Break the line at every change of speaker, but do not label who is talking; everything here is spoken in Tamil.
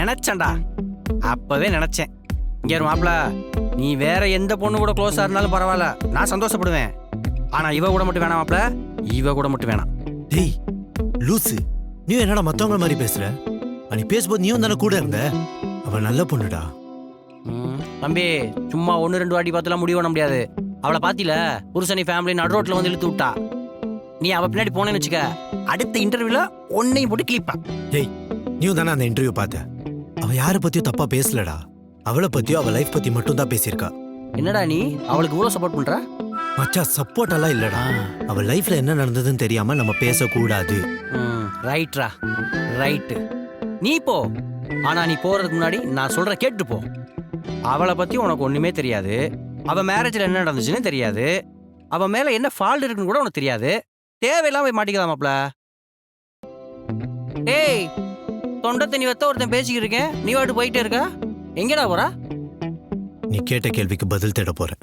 நினைச்சேன்டா, அப்பவே நினைச்சேன். இங்க மாப்பிள, நீ வேற எந்த பொண்ணு கூட க்ளோஸா இருந்தாலும் பரவாயில்ல, நான் சந்தோஷப்படுவேன். ஆனா இவ கூட மட்டும் வேணாம் மாப்பிள, இவ கூட மட்டும் வேணாம்.
டேய் லூசு, நீ என்னடா மத்தவங்க மாதிரி பேசுற? நீ பேசும்போது நீயும் தானே கூட இருந்த. அவ நல்ல பொண்ணுடா.
தம்பி, சும்மா 1-2 வாட்டி பார்த்துலாம் முடிவு பண்ண முடியாது. அவளை பாத்தில, புருஷனி ஃபேமிலி நடு ரோட்ல வந்து இழுத்து விட்டா. நீ அவ பின்னாடி போனேன்னு வச்சுக்க, அடுத்த இன்டர்வியூல ஒன்னையும் போட்டு கிளிப்பா.
டேய் நீயும் தானே அந்த இன்டர்வியூ பார்த்த. அவ யாரை பத்தியும் தப்பா பேசலடா. அவளை பத்தியும் அவ லைஃப் பத்தி மட்டும் தான் பேசியிருக்கா.
என்னடா நீ அவளுக்கு இவ்வளவு சப்போர்ட் பண்ற?
மச்சா சப்போர்ட் எல்லாம் இல்லடா. அவ லைஃப்ல என்ன நடந்ததுன்னு தெரியாம நம்ம பேசக்கூடாது.
ரைட்ரா, ரைட்டு. நீ போ. ஆனா நீ போறதுக்கு முன்னாடி நான் சொல்ற கேட்டு போ. அவளை பத்தி உனக்கு ஒண்ணுமே தெரியாது. அவ மேரேஜ்ல என்ன நடந்துச்சுன்னு தெரியாது. அவ மேல என்ன ஃபால்ட் இருக்குன்னு கூட உனக்கு தெரியாது. தேவையில்லாம போய் மாட்டிக்கலாமாப்ல. ஏய், தொண்டை தண்ணி வத்த ஒருத்தன் பேசிக்கிட்டு இருக்கேன், நீ வாட்டு போயிட்டே இருக்க. எங்கடா போறா?
நீ கேட்ட கேள்விக்கு பதில் தேட போறேன்.